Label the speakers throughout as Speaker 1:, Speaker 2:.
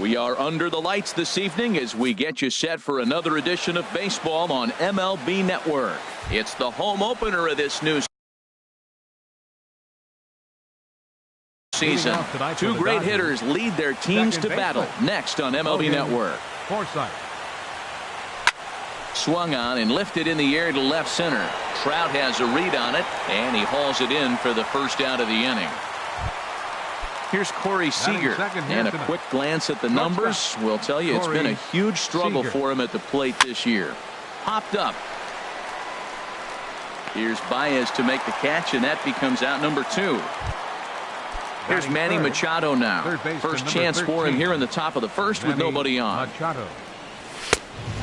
Speaker 1: We are under the lights this evening as we get you set for another edition of baseball on MLB Network. It's the home opener of this new season. Two great hitters lead their teams to battle next on MLB Network. Swung on and lifted in the air to left center. Trout has a read on it, and he hauls it in for the first out of the inning. Here's Corey Seager, and a quick glance at the numbers will tell you it's been a huge struggle for him at the plate this year. Popped up. Here's Baez to make the catch, and that becomes out number 2. Here's Manny Machado now. First chance for him here in the top of the first with nobody on.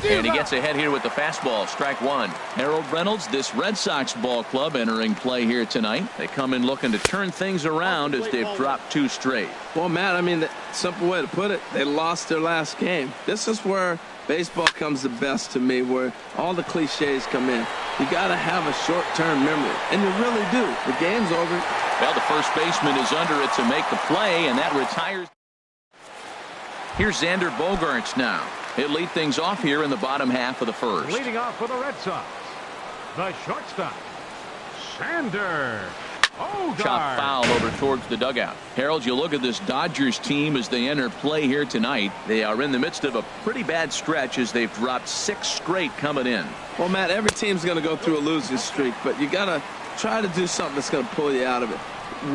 Speaker 1: And he gets ahead here with the fastball. Strike one. Harold Reynolds, this Red Sox ball club entering play here tonight. They come in looking to turn things around as they've dropped 2 straight.
Speaker 2: Well, Matt, I mean, the simple way to put it, they lost their last game. This is where baseball comes the best to me, where all the cliches come in. You got to have a short-term memory, and you really do. The game's over.
Speaker 1: Well, the first baseman is under it to make the play, and that retires. Here's Xander Bogaerts now. He'll lead things off here in the bottom half of the first.
Speaker 3: Leading off for the Red Sox, the shortstop, Xander Bogaerts.
Speaker 1: Chop foul over towards the dugout. Harold, you look at this Dodgers team as they enter play here tonight. They are in the midst of a pretty bad stretch as they've dropped 6 straight coming in.
Speaker 2: Well, Matt, every team's going to go through a losing streak, but you got to try to do something that's going to pull you out of it.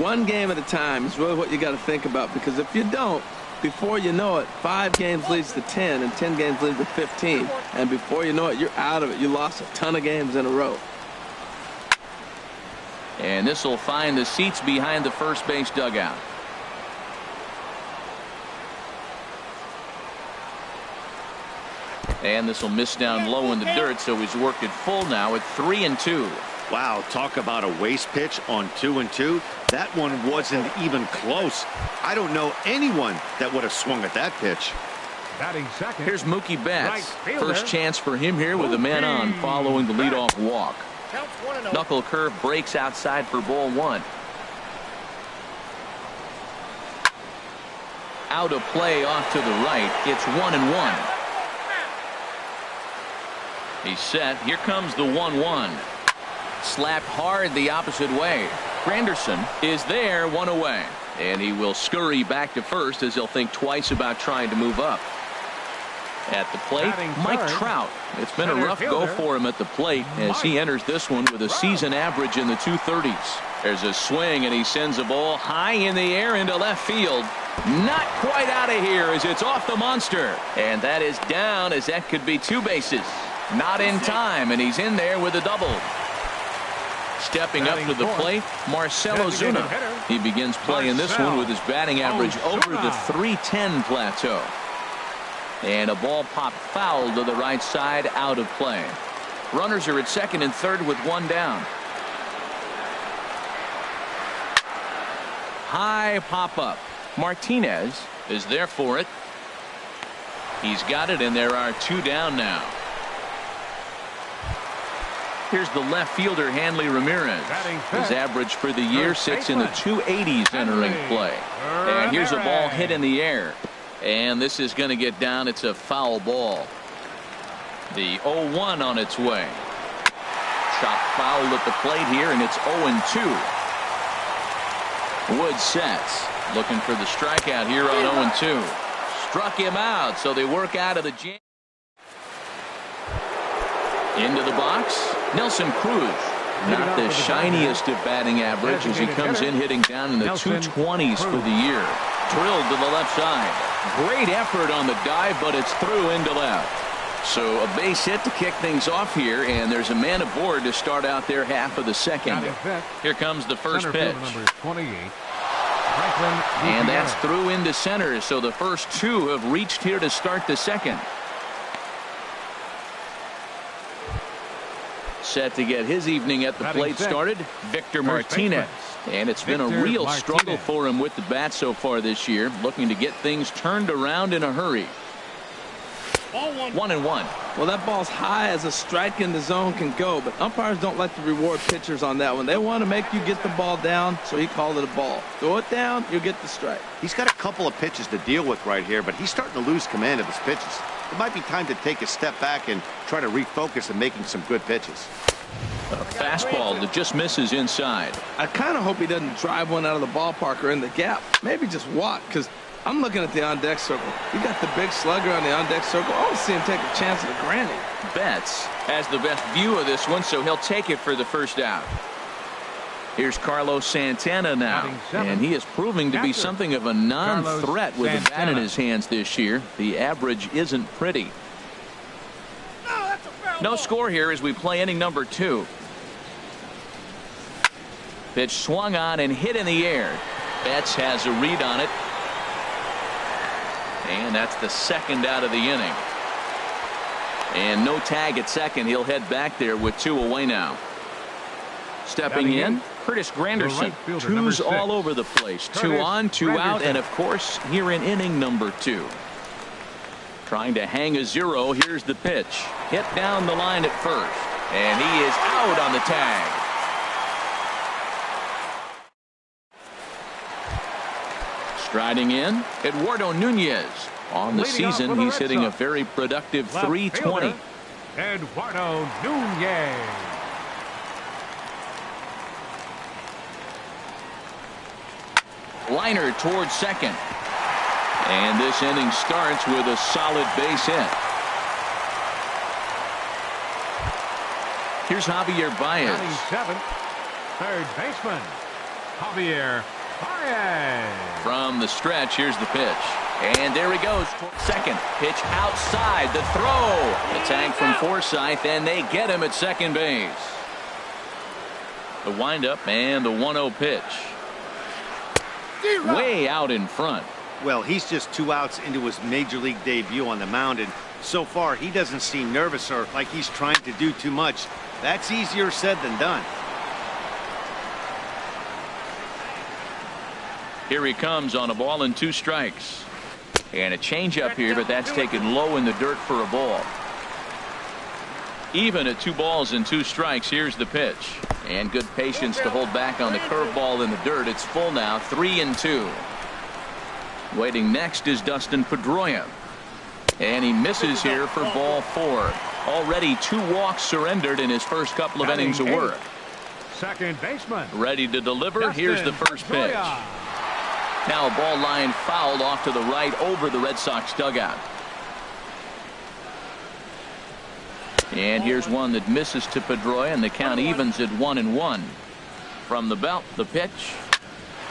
Speaker 2: One game at a time is really what you got to think about, because if you don't, before you know it, 5 games leads to 10, and 10 games leads to 15. And before you know it, you're out of it. You lost a ton of games in a row.
Speaker 1: And this will find the seats behind the first base dugout. And this will miss down low in the dirt, so he's worked it full now at 3-2.
Speaker 4: Wow, talk about a waste pitch on 2-2. That one wasn't even close. I don't know anyone that would have swung at that pitch.
Speaker 3: Batting second.
Speaker 1: Here's Mookie Betts. First chance for him here with a man on following the leadoff walk. Knuckle curve breaks outside for ball 1. Out of play off to the right. It's 1-1. He's set. Here comes the 1-1. Slapped hard the opposite way. Granderson is there, 1 away. And he will scurry back to first as he'll think twice about trying to move up. At the plate, Mike Trout. It's been a rough go for him at the plate as he enters this one with a season average in the 230s. There's a swing, and he sends a ball high in the air into left field. Not quite out of here as it's off the monster. And that is down, as that could be 2 bases. Not in time, and he's in there with a double. Stepping up to the plate, Marcell Ozuna. He begins playing this one with his batting average over the .310 plateau. And a ball popped foul to the right side, out of play. Runners are at second and third with 1 down. High pop-up. Martinez is there for it. He's got it, and there are 2 down now. Here's the left fielder, Hanley Ramirez. His average for the year sits in the 280s entering play. And here's a ball hit in the air. And this is going to get down. It's a foul ball. The 0-1 on its way. Chop foul at the plate here, and it's 0-2. Wood sets. Looking for the strikeout here on 0-2. Struck him out, so they work out of the jam. Into the box, Nelson Cruz. Not the shiniest of batting average as he comes in hitting down in the 220s for the year. Drilled to the left side. Great effort on the dive, but it's through into left. So a base hit to kick things off here, and there's a man aboard to start out their half of the second. Here comes the first pitch. And that's through into center, so the first 2 have reached here to start the second. Set to get his evening at the plate started, Victor Martinez. And it's been a real struggle for him with the bat so far this year, looking to get things turned around in a hurry. 1-1.
Speaker 2: Well, that ball's high as a strike in the zone can go, but umpires don't like to reward pitchers on that one. They want to make you get the ball down, so he called it a ball. Throw it down, you'll get the strike.
Speaker 4: He's got a couple of pitches to deal with right here, but he's starting to lose command of his pitches. It might be time to take a step back and try to refocus on making some good pitches.
Speaker 1: A fastball that just misses inside.
Speaker 2: I kind of hope he doesn't drive one out of the ballpark or in the gap. Maybe just walk, because I'm looking at the on-deck circle. You got the big slugger on the on-deck circle. I want to see him take a chance at a granny.
Speaker 1: Betts has the best view of this one, so he'll take it for the first out. Here's Carlos Santana now, and he is proving to be something of a non-threat with the bat in his hands this year. The average isn't pretty. No score here as we play inning number 2. Pitch swung on and hit in the air. Betts has a read on it. And that's the second out of the inning. And no tag at second. He'll head back there with 2 away now. Stepping in, Curtis Granderson. Twos all over the place. 2 on, 2 out, and of course here in inning number 2. Trying to hang a 0. Here's the pitch. Hit down the line at first. And he is out on the tag. Striding in, Eduardo Nunez. On the season, he's hitting a very productive .320.
Speaker 3: Eduardo Nunez.
Speaker 1: Liner towards second. And this inning starts with a solid base hit. Here's Javier Baez.
Speaker 3: 7th, third baseman, Javier Baez.
Speaker 1: From the stretch, here's the pitch. And there he goes towards second. Pitch outside. The throw. The tag from Forsythe, and they get him at second base. The windup and the 1-0 pitch. Way out in front.
Speaker 4: Well, he's just 2 outs into his major league debut on the mound, and so far he doesn't seem nervous or like he's trying to do too much. That's easier said than done.
Speaker 1: Here he comes on a ball and 2 strikes. And a changeup here, but that's taken low in the dirt for a ball. Even at 2 balls and 2 strikes, here's the pitch. And good patience to hold back on the curveball in the dirt. It's full now, 3-2. Waiting next is Dustin Pedroia. And he misses here for ball 4. Already 2 walks surrendered in his first couple of innings of work.
Speaker 3: Second baseman.
Speaker 1: Ready to deliver. Here's the first pitch. Now a ball line fouled off to the right over the Red Sox dugout. And here's one that misses to Pedroia, and the count evens at 1-1. From the belt, the pitch.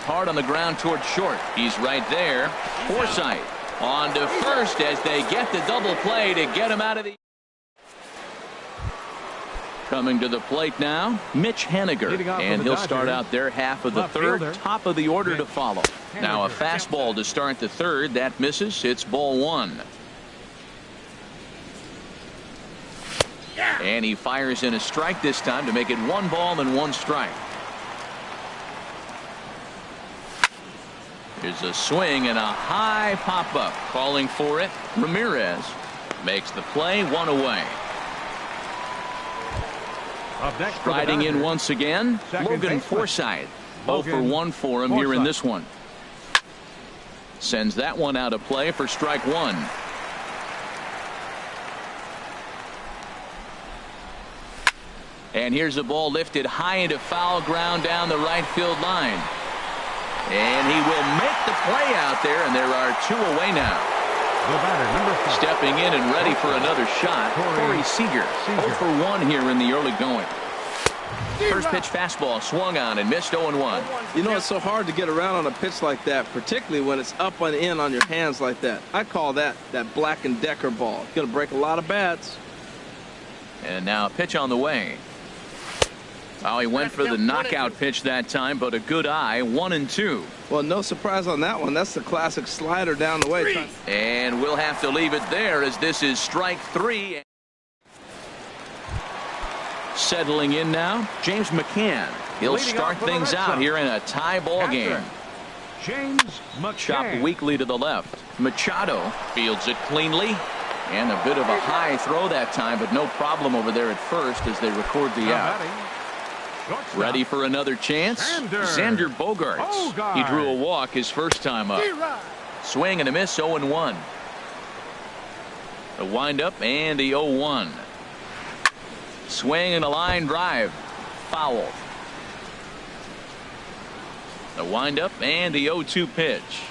Speaker 1: Hard on the ground towards short. He's right there. Forsythe on to first as they get the double play to get him out of the. Coming to the plate now, Mitch Haniger, and he'll start out their half of the third. Top of the order to follow. Now a fastball to start the third. That misses. It's ball 1. And he fires in a strike this time to make it 1 ball and 1 strike. Here's a swing and a high pop-up. Calling for it. Ramirez makes the play. 1 away. Striding in once again, Logan Forsythe. 0 for 1 for him here in this one. Sends that one out of play for strike 1. And here's a ball lifted high into foul ground down the right field line. And he will make the play out there, and there are 2 away now.
Speaker 3: The batter, number 5.
Speaker 1: Stepping in and ready for another shot, Corey Seager. 0 for 1 here in the early going. First pitch fastball swung on and missed 0-1.
Speaker 2: You know, it's so hard to get around on a pitch like that, particularly when it's up and in on your hands like that. I call that Black & Decker ball. It's going to break a lot of bats.
Speaker 1: And now a pitch on the way. Oh, he went for the knockout pitch that time, but a good eye. 1-2.
Speaker 2: Well, no surprise on that one. That's the classic slider down the way.
Speaker 1: And we'll have to leave it there as this is strike 3. Settling in now, James McCann. He'll start things out here in a tie ball game.
Speaker 3: James McCann.
Speaker 1: Chopped weakly to the left. Machado fields it cleanly. And a bit of a high throw that time, but no problem over there at first as they record the out. Ready for another chance? Xander Bogaerts. He drew a walk his first time up. Swing and a miss, 0-1. A windup and the 0-1. Swing and a line drive. Foul. The windup and the 0-2 pitch.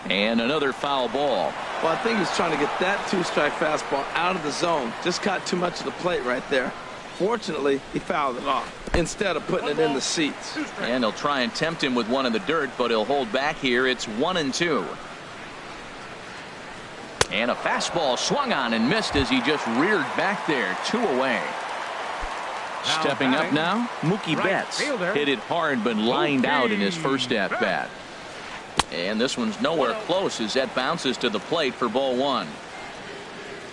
Speaker 1: And another foul ball.
Speaker 2: Well, I think he's trying to get that two-strike fastball out of the zone. Just caught too much of the plate right there. Fortunately, he fouled it off instead of putting it in the seats.
Speaker 1: And he'll try and tempt him with one in the dirt, but he'll hold back here. It's 1-2. And a fastball swung on and missed as he just reared back there. 2 away. Stepping up now, Mookie Betts. Hit it hard but lined out in his first at-bat. And this one's nowhere close as that bounces to the plate for ball 1.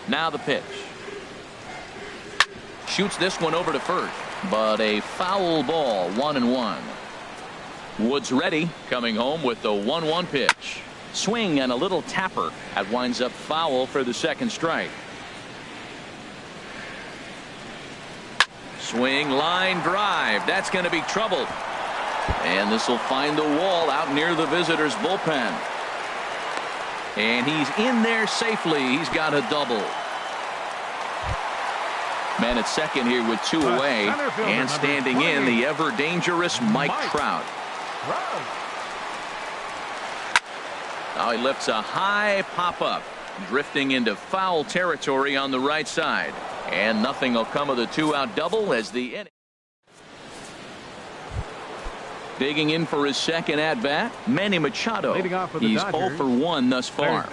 Speaker 1: Now the pitch. Shoots this one over to first, but a foul ball, 1-1. Woods ready, coming home with the 1-1 pitch. Swing and a little tapper. That winds up foul for the second strike. Swing, line drive. That's going to be trouble. And this will find the wall out near the visitors' bullpen. And he's in there safely. He's got a double. Man at second here with 2 away. And standing in, the ever-dangerous Mike Trout. Now he lifts a high pop-up. Drifting into foul territory on the right side. And nothing will come of the 2-out double as the inning. Digging in for his second at-bat, Manny Machado. He's 0 for 1 thus far.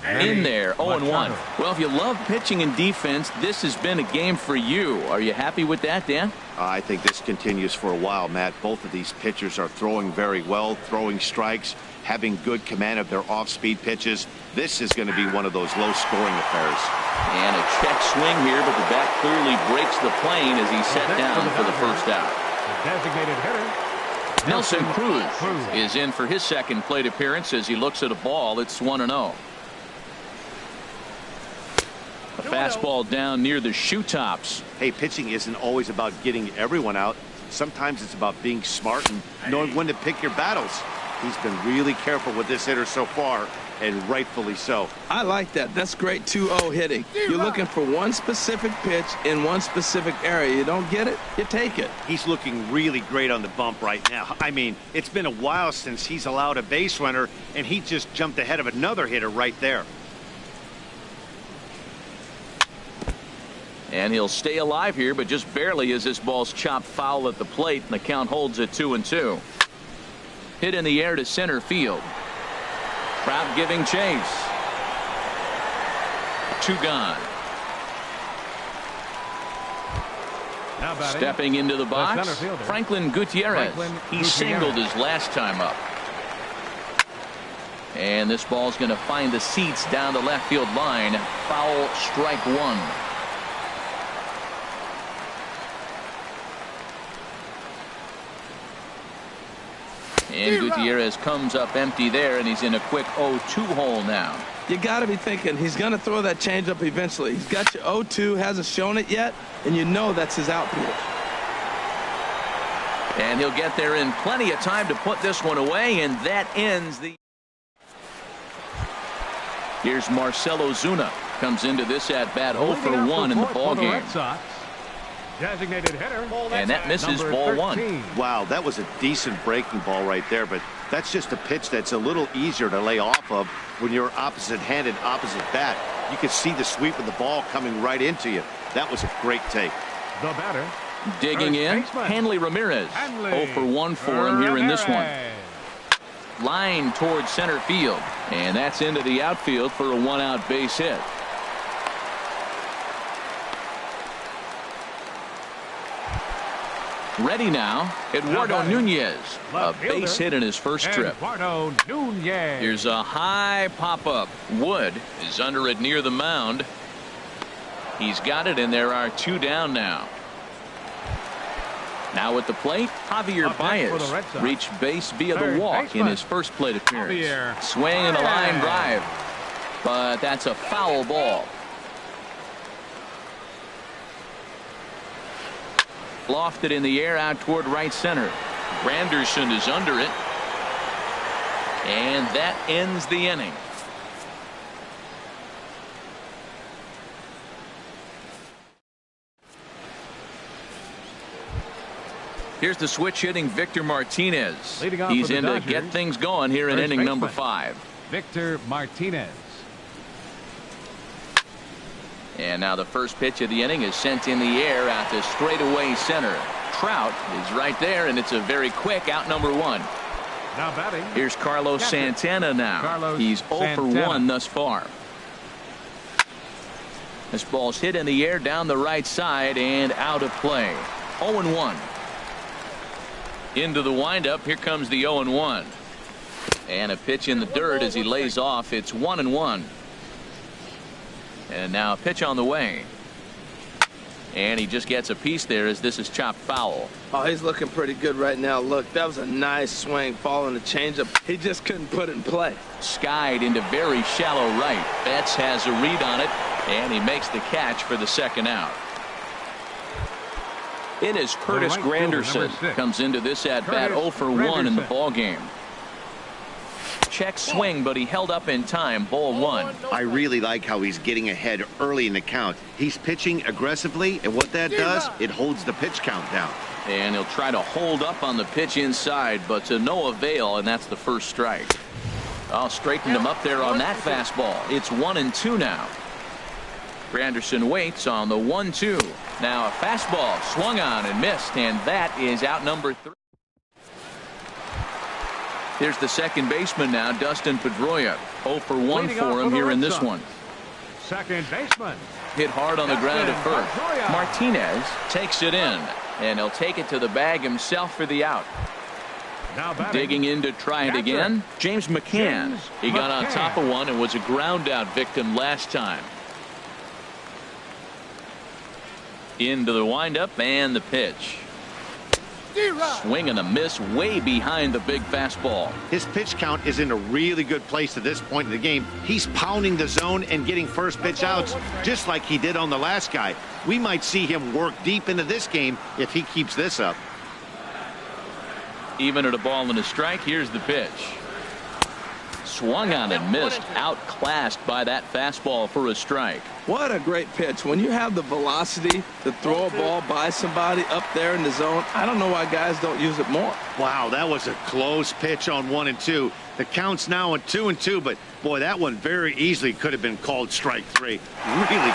Speaker 1: In there, 0-1. Well, if you love pitching and defense, this has been a game for you. Are you happy with that, Dan?
Speaker 4: I think this continues for a while, Matt. Both of these pitchers are throwing very well, throwing strikes, having good command of their off-speed pitches. This is going to be one of those low-scoring affairs.
Speaker 1: And a check swing here, but the bat clearly breaks the plane as he's set down for the first out.
Speaker 3: Designated hitter.
Speaker 1: Nelson Cruz is in for his second plate appearance as he looks at a ball. It's 1-0. A fastball down near the shoe tops.
Speaker 4: Hey, pitching isn't always about getting everyone out. Sometimes it's about being smart and knowing when to pick your battles. He's been really careful with this hitter so far, and rightfully so.
Speaker 2: I like that. That's great 2-0 hitting. You're looking for one specific pitch in one specific area. You don't get it, you take it.
Speaker 4: He's looking really great on the bump right now. I mean, it's been a while since he's allowed a base runner, and he just jumped ahead of another hitter right there.
Speaker 1: And he'll stay alive here, but just barely as this ball's chopped foul at the plate, and the count holds at 2-2. Hit in the air to center field. Trout giving chase. 2 gone. Stepping into the box, Franklin Gutierrez. He singled his last time up. And this ball's going to find the seats down the left field line. Foul, strike 1. And Gutierrez comes up empty there, and he's in a quick 0-2 hole now.
Speaker 2: You got to be thinking he's going to throw that changeup eventually. He's got you 0-2, hasn't shown it yet, and you know that's his out pitch.
Speaker 1: And he'll get there in plenty of time to put this one away, and that ends the. Here's Marcell Ozuna. Comes into this at bat 0 for 1 in the ball game.
Speaker 3: Designated hitter.
Speaker 1: And that misses ball 1.
Speaker 4: Wow, that was a decent breaking ball right there, but that's just a pitch that's a little easier to lay off of when you're opposite-handed, opposite bat. You can see the sweep of the ball coming right into you. That was a great take.
Speaker 3: The batter.
Speaker 1: Digging in, Hanley Ramirez. 0 for 1 for him here in this one. Line towards center field, and that's into the outfield for a 1-out base hit. Ready now, Eduardo Nunez. A base hit in his first trip. Here's a high pop-up. Wood is under it near the mound. He's got it, and there are 2 down now. Now at the plate, Javier Baez reached base via the walk in his first plate appearance. Swing and a line drive. but that's a foul ball. Lofted in the air out toward right center. Granderson is under it. And that ends the inning. Here's the switch hitting Victor Martinez. He's in to get things going here in inning number 5.
Speaker 3: Victor Martinez.
Speaker 1: And now the first pitch of the inning is sent in the air out to straightaway center. Trout is right there, and it's a very quick out number 1.
Speaker 3: Now batting.
Speaker 1: Here's Carlos Santana now. He's 0 for 1 thus far. This ball's hit in the air down the right side and out of play. 0-1. Into the windup. Here comes the 0-1. And a pitch in the dirt as he lays off. It's 1-1. And now a pitch on the way. And he just gets a piece there as this is chopped foul.
Speaker 2: Oh, he's looking pretty good right now. Look, that was a nice swing following the changeup. He just couldn't put it in play.
Speaker 1: Skied into very shallow right. Betts has a read on it, and he makes the catch for the second out. In is Curtis Granderson. Comes into this at bat 0 for 1 in the ball game. Check swing, but he held up in time. Ball 1.
Speaker 4: I really like how he's getting ahead early in the count. He's pitching aggressively, and what that does, it holds the pitch count down.
Speaker 1: And he'll try to hold up on the pitch inside, but to no avail, and that's the first strike. I'll straighten him up there on that fastball. It's 1-2 now. Granderson waits on the 1-2. Now a fastball swung on and missed, and that is out number 3. Here's the second baseman now, Dustin Pedroia. 0 for 1 for him here in this one.
Speaker 3: Second baseman.
Speaker 1: Hit hard on the ground at first. Martinez takes it in, and he'll take it to the bag himself for the out.
Speaker 3: Now
Speaker 1: digging in to try it again. James McCann. He got on top of one and was a ground out victim last time. Into the windup and the pitch. Swing and a miss way behind the big fastball.
Speaker 4: His pitch count is in a really good place at this point in the game. He's pounding the zone and getting first pitch outs just like he did on the last guy. We might see him work deep into this game if he keeps this up.
Speaker 1: Even at a ball and a strike. Here's the pitch. Swung on and missed. Outclassed by that fastball for a strike.
Speaker 2: What a great pitch. When you have the velocity to throw a ball by somebody up there in the zone, I don't know why guys don't use it more.
Speaker 4: Wow, that was a close pitch on 1-2. The count's now at 2-2, but boy, that one very easily could have been called strike 3. Really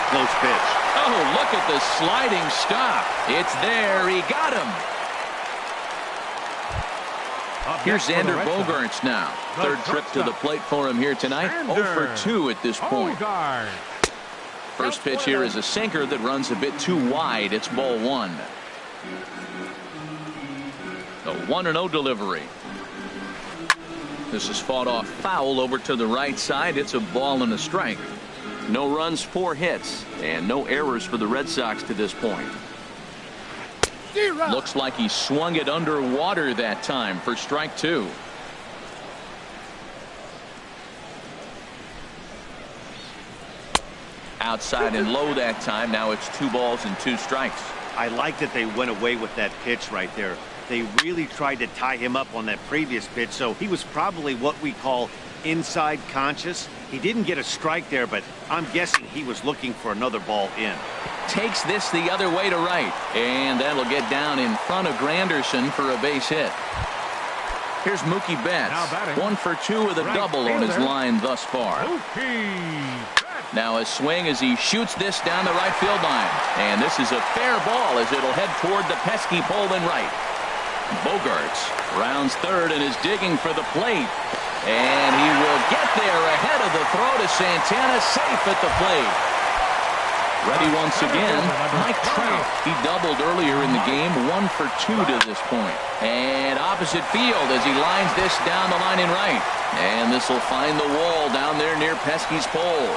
Speaker 4: close pitch.
Speaker 1: Oh, look at the sliding stop. It's there. He got him. Here's Xander Bogaerts now. Third trip to the plate for him here tonight. 0 for 2 at this point. First pitch here is a sinker that runs a bit too wide. It's ball 1. The 1-0 delivery. This is fought off foul over to the right side. It's a ball and a strike. No runs, 4 hits, and no errors for the Red Sox to this point. Looks like he swung it underwater that time for strike 2. Outside and low that time. Now it's 2 balls and 2 strikes.
Speaker 4: I like that they went away with that pitch right there. They really tried to tie him up on that previous pitch, so he was probably what we call inside conscious. He didn't get a strike there, but I'm guessing he was looking for another ball in.
Speaker 1: Takes this the other way to right, and that'll get down in front of Granderson for a base hit. Here's Mookie Betts. 1 for 2 with a double on his line thus far. Now a swing as he shoots this down the right field line, and this is a fair ball as it'll head toward the pesky pole in right. Bogaerts rounds third and is digging for the plate, and he will get there ahead of the throw to Santana, safe at the plate. Ready once again, Mike Trout. He doubled earlier in the game, 1 for 2 to this point. And opposite field as he lines this down the line in right. And this will find the wall down there near Pesky's pole.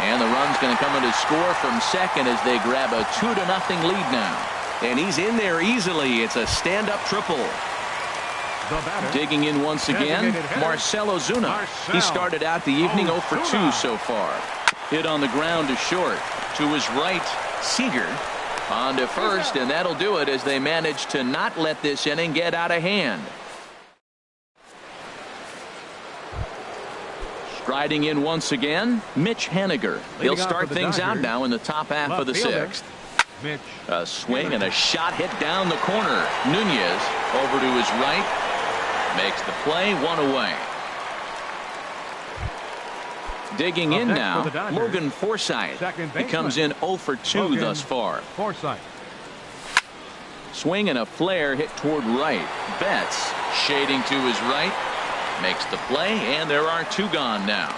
Speaker 1: And the run's going to come in to score from second as they grab a 2-0 lead now. And he's in there easily. It's a stand-up triple.
Speaker 3: The batter.
Speaker 1: Digging in once again, Marcell Ozuna. He started out the evening 0 for 2 so far. Hit on the ground to short. To his right, Seager. On to first, and that'll do it as they manage to not let this inning get out of hand. Striding in once again, Mitch Haniger. He'll start things out now in the top half of the 6th.
Speaker 3: Mitch.
Speaker 1: A swing and a shot hit down the corner. Nunez over to his right. Makes the play, 1 away. Digging in now, Logan Forsythe. He comes in 0 for 2 thus far.
Speaker 3: Forsythe.
Speaker 1: Swing and a flare hit toward right. Betts shading to his right. Makes the play, and there are 2 gone now.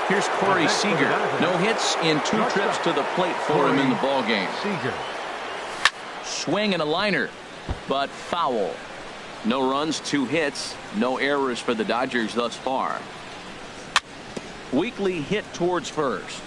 Speaker 1: Here's Corey Seager. No hits in 2 trips to the plate for him in the ballgame.
Speaker 3: Seager.
Speaker 1: Swing and a liner, but foul. No runs, 2 hits, no errors for the Dodgers thus far. Weekly hit towards first.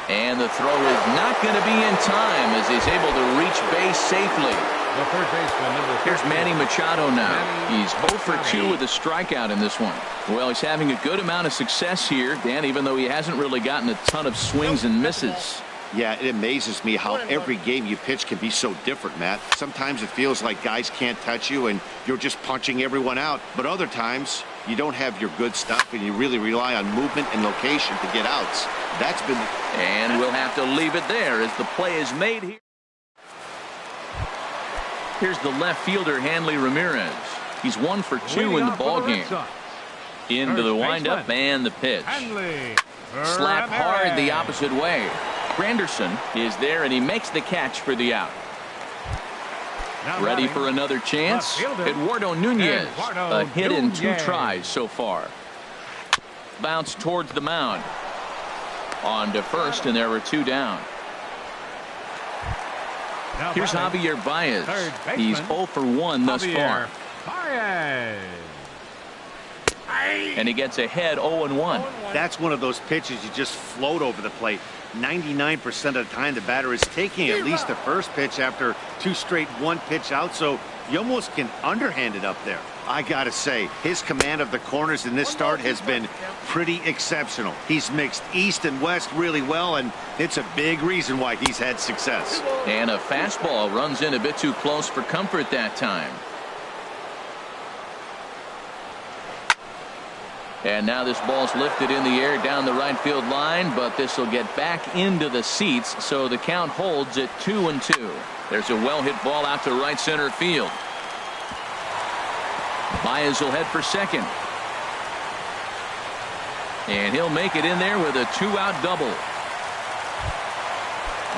Speaker 1: And the throw is not going to be in time as he's able to reach base safely.
Speaker 3: The third baseman, number 13.
Speaker 1: Here's Manny Machado now. He's 0 for 2 with a strikeout in this one. Well, he's having a good amount of success here, Dan, even though he hasn't really gotten a ton of swings and misses.
Speaker 4: Yeah, it amazes me how every game you pitch can be so different, Matt. Sometimes it feels like guys can't touch you and you're just punching everyone out. But other times you don't have your good stuff and you really rely on movement and location to get outs. That's been...
Speaker 1: And we'll have to leave it there as the play is made here. Here's the left fielder, Hanley Ramirez. He's 1 for 2 in the ballgame. Into the windup and the pitch. Slap hard the opposite way. Granderson is there, and he makes the catch for the out. Ready for another chance? Eduardo Nunez. A hit in 2 tries so far. Bounce towards the mound. On to first, and there were 2 down. Here's Javier Baez. He's 0 for 1 thus far. And he gets ahead 0-1.
Speaker 4: That's one of those pitches you just float over the plate. 99% of the time the batter is taking at least the first pitch after 2 straight 1-pitch out, so you almost can underhand it up there. I gotta say, his command of the corners in this start has been pretty exceptional. He's mixed east and west really well, and it's a big reason why he's had success.
Speaker 1: And a fastball runs in a bit too close for comfort that time. And now this ball's lifted in the air down the right field line, but this will get back into the seats, so the count holds at 2-2. There's a well-hit ball out to right center field. Baez will head for second. And he'll make it in there with a 2-out double.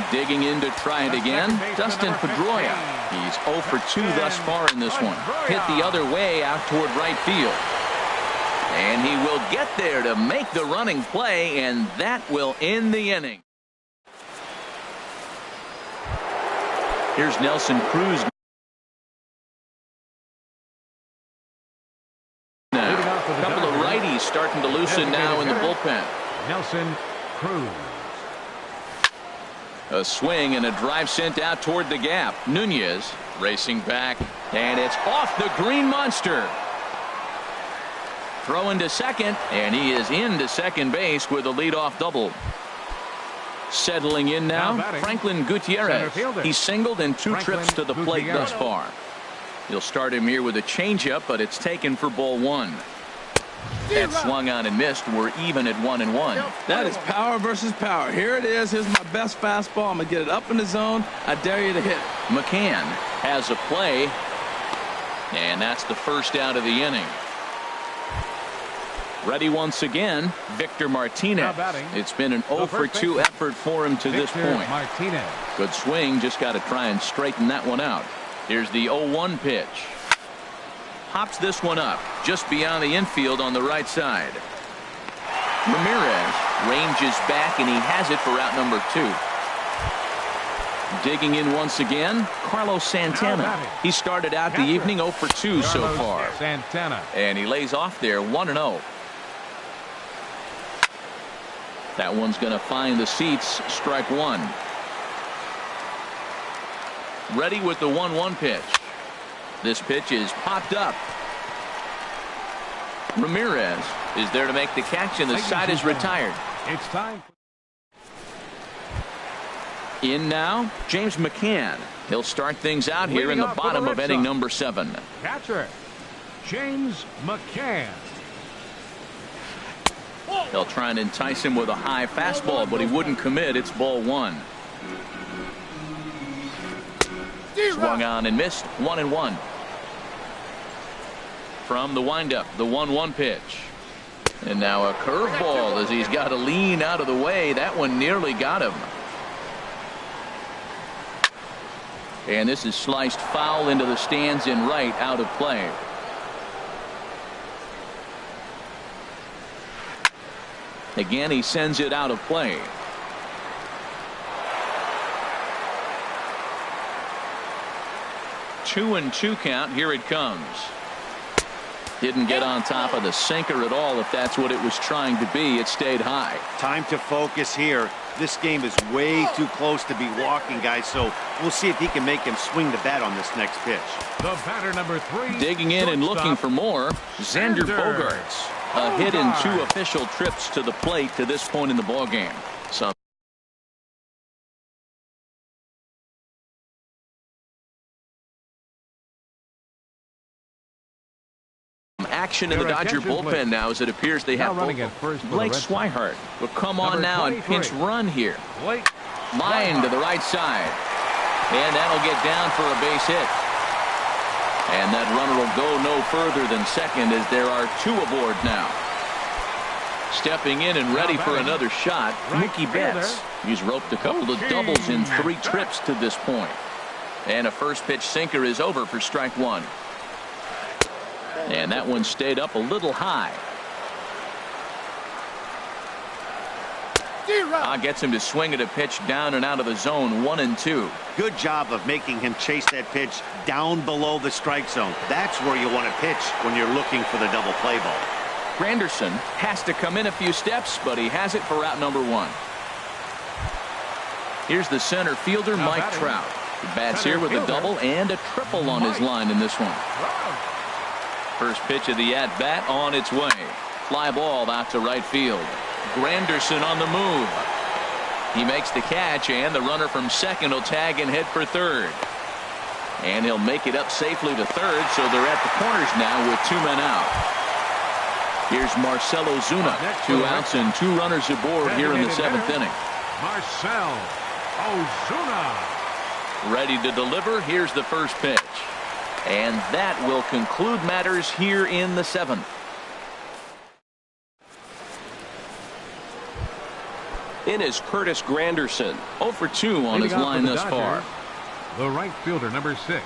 Speaker 1: Digging in to try it again, Dustin Pedroia. He's 0 for 2 thus far in this one. Hit the other way out toward right field. And he will get there to make the running play, and that will end the inning. Here's Nelson Cruz. A couple of righties starting to loosen now in the bullpen.
Speaker 3: Nelson Cruz.
Speaker 1: A swing and a drive sent out toward the gap. Nunez racing back, and it's off the green monster. Throw into second, and he is into second base with a leadoff double. Settling in now, Franklin Gutierrez. He singled in 2 trips to the plate thus far. You'll start him here with a changeup, but it's taken for ball 1. That swung on and missed. We're even at 1-1.
Speaker 2: That is power versus power. Here it is. Here's my best fastball. I'm going to get it up in the zone. I dare you to hit.
Speaker 1: McCann has a play, and that's the first out of the inning. Ready once again, Victor Martinez. It's been an 0 for 2 effort for him to this point. Good swing, just got to try and straighten that one out. Here's the 0-1 pitch. Hops this one up just beyond the infield on the right side. Ramirez ranges back, and he has it for out number 2. Digging in once again, Carlos Santana. He started out the evening 0 for 2 so far. And he lays off there 1-0. That one's going to find the seats. Strike 1. Ready with the 1-1 pitch. This pitch is popped up. Ramirez is there to make the catch, and the side is retired.
Speaker 3: It's time.
Speaker 1: In now, James McCann. He'll start things out here in the bottom of inning number 7.
Speaker 3: Catcher, James McCann.
Speaker 1: They'll try and entice him with a high fastball, but he wouldn't commit. It's ball 1. Swung on and missed. 1-1. From the windup, the 1-1 pitch. And now a curveball as he's got to lean out of the way. That one nearly got him. And this is sliced foul into the stands in right, out of play. Again, he sends it out of play. Two and 2 count. Here it comes. Didn't get on top of the sinker at all. If that's what it was trying to be, it stayed high.
Speaker 4: Time to focus here. This game is way too close to be walking, guys, so we'll see if he can make him swing the bat on this next pitch.
Speaker 3: The batter number 3.
Speaker 1: Digging in and looking for more, Xander Bogaerts. A hit in 2 official trips to the plate to this point in the ballgame. Some action in the Dodger bullpen now, as it appears they have Blake Swihart will come on now and pinch run here. Line to the right side, and that'll get down for a base hit. And that runner will go no further than second, as there are 2 aboard now. Stepping in and ready for another shot, Mookie Betts. He's roped a couple of doubles in 3 trips to this point. And a first pitch sinker is over for strike 1. And that one stayed up a little high. Gets him to swing at a pitch down and out of the zone. 1-2.
Speaker 4: Good job of making him chase that pitch down below the strike zone. That's where you want to pitch when you're looking for the double play ball.
Speaker 1: Granderson has to come in a few steps, but he has it for out number 1. Here's the center fielder, Mike Trout. He bats here with a double and a triple on his line in this one. First pitch of the at-bat on its way. Fly ball out to right field. Granderson on the move. He makes the catch, and the runner from second will tag and head for third. And he'll make it up safely to third, so they're at the corners now with 2 men out. Here's Marcell Ozuna. 2 outs and 2 runners aboard here in the 7th inning.
Speaker 3: Marcell Ozuna.
Speaker 1: Ready to deliver. Here's the first pitch. And that will conclude matters here in the 7th. In is Curtis Granderson. 0 for 2 on his line thus far.
Speaker 3: The right fielder, number 6.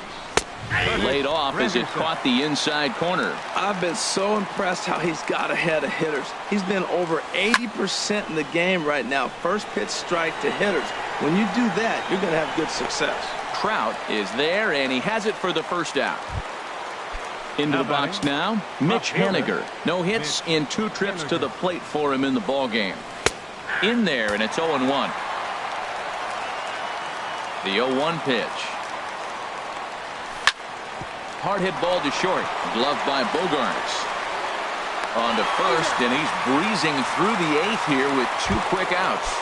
Speaker 1: Laid off as it caught the inside corner.
Speaker 2: I've been so impressed how he's got ahead of hitters. He's been over 80% in the game right now. First pitch strike to hitters. When you do that, you're going to have good success.
Speaker 1: Trout is there, and he has it for the first out. Into the box now, Mitch Haniger. No hits in 2 trips to the plate for him in the ballgame. In there, and it's 0-1. The 0-1 pitch. Hard hit ball to short. Gloved by Bogaerts. On to first, and he's breezing through the 8th here with 2 quick outs.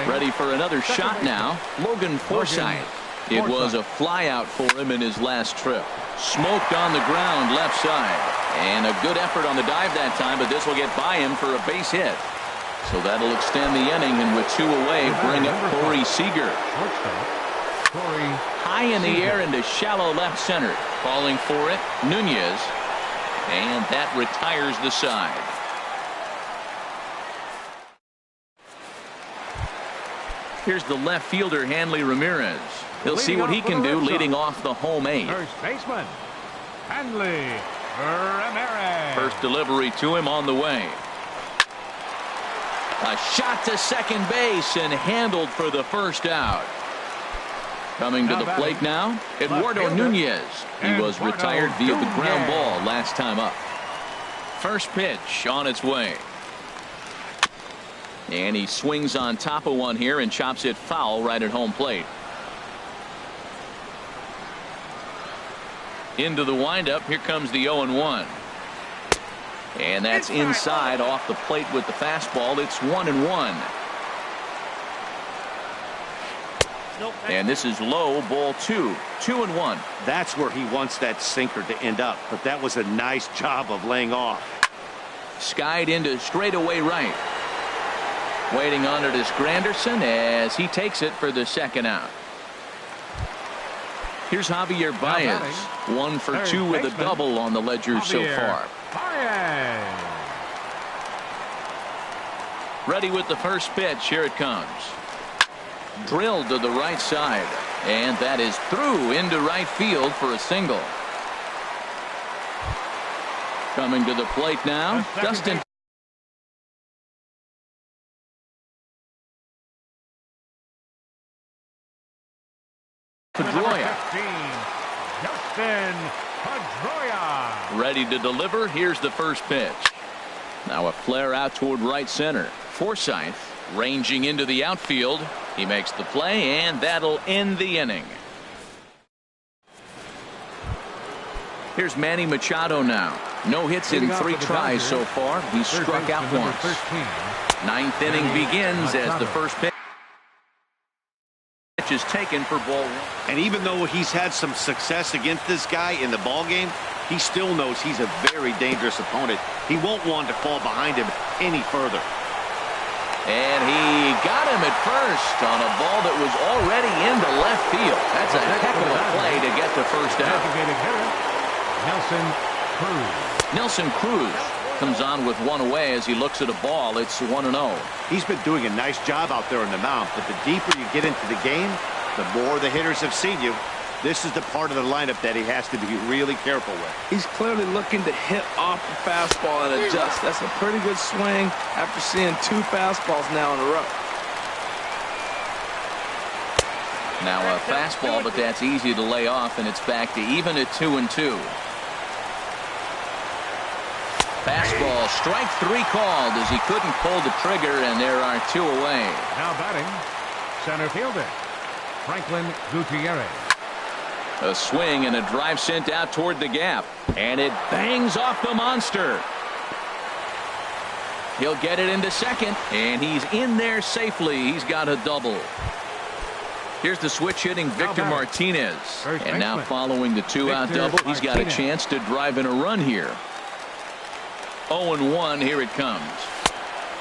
Speaker 1: Ready for another shot now. Logan Forsythe. It was a fly out for him in his last trip. Smoked on the ground left side. And a good effort on the dive that time, but this will get by him for a base hit. So that'll extend the inning, and with 2 away, bring up Corey Seager. High in the air into shallow left center. Falling for it, Nunez. And that retires the side. Here's the left fielder, Hanley Ramirez. He'll see what he can do leading off the home 8.
Speaker 3: First baseman, Hanley Ramirez.
Speaker 1: First delivery to him on the way. A shot to second base and handled for the first out. Coming to the plate now, Eduardo Nunez. He was retired via the ground ball last time up. First pitch on its way. And he swings on top of one here and chops it foul right at home plate. Into the windup. Here comes the 0-1. And that's inside off the plate with the fastball. It's 1-1. And this is low, ball 2. 2-1.
Speaker 4: That's where he wants that sinker to end up. But that was a nice job of laying off.
Speaker 1: Skied into straightaway right. Waiting on it is Granderson as he takes it for the second out. Here's Javier Baez. 1 for 2 with a double on the ledger so far. Ready with the first pitch. Here it comes. Drilled to the right side. And that is through into right field for a single. Coming to the plate now, Dustin Pedroia.
Speaker 3: Justin Pedroia.
Speaker 1: Ready to deliver. Here's the first pitch. Now a flare out toward right center. Forsythe ranging into the outfield. He makes the play, and that'll end the inning. Here's Manny Machado now. No hits in 3 tries so far. He's struck out once. 9th inning begins as the first pitch is taken for ball 1.
Speaker 4: And even though he's had some success against this guy in the ball game, he still knows he's a very dangerous opponent. He won't want to fall behind him any further.
Speaker 1: And he got him at first on a ball that was already into left field. That's a heck of a play to get the first out. Nelson Cruz comes on with 1 away as he looks at a ball. It's 1-0.
Speaker 4: He's been doing a nice job out there in the mound, but the deeper you get into the game, the more the hitters have seen you. This is the part of the lineup that he has to be really careful with.
Speaker 2: He's clearly looking to hit off the fastball and adjust. That's a pretty good swing after seeing 2 fastballs now in a row.
Speaker 1: Now a fastball, but that's easy to lay off, and it's back to even at 2-2. Fastball, strike 3 called as he couldn't pull the trigger, and there are 2 away.
Speaker 3: Now batting, center fielder Franklin Gutierrez.
Speaker 1: A swing and a drive sent out toward the gap, and it bangs off the monster. He'll get it into second, and he's in there safely. He's got a double. Here's the switch hitting Victor Martinez, and now following the 2-out double, he's got a chance to drive in a run here. 0-1. Here it comes.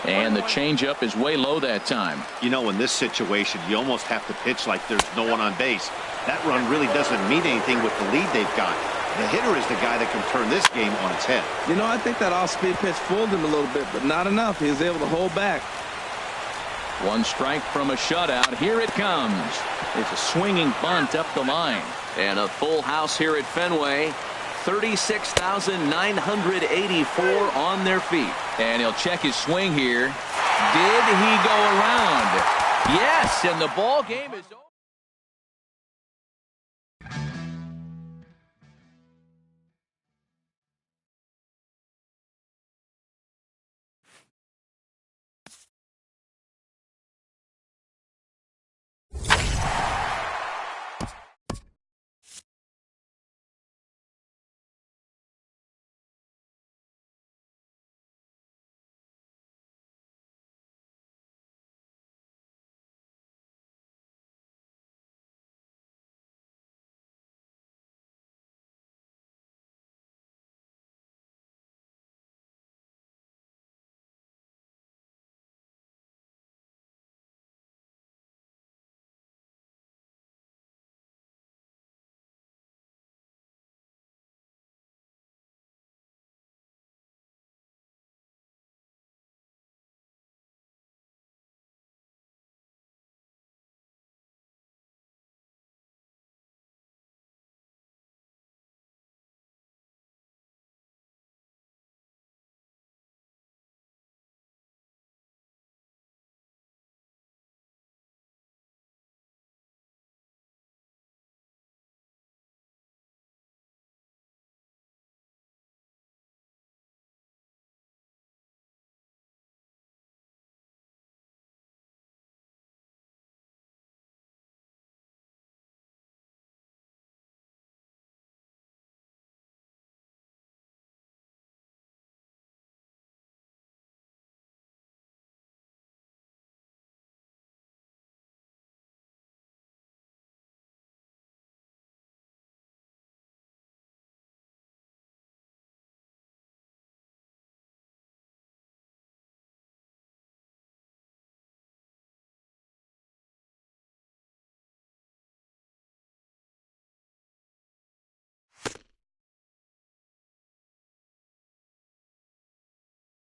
Speaker 1: And the changeup is way low that time.
Speaker 4: You know, in this situation, you almost have to pitch like there's no one on base. That run really doesn't mean anything with the lead they've got. The hitter is the guy that can turn this game on its head.
Speaker 2: You know, I think that off-speed pitch fooled him a little bit, but not enough. He was able to hold back.
Speaker 1: 1 strike from a shutout. Here it comes. It's a swinging bunt up the line. And a full house here at Fenway. 36,984 on their feet. And he'll check his swing here. Did he go around? Yes, and the ball game is over.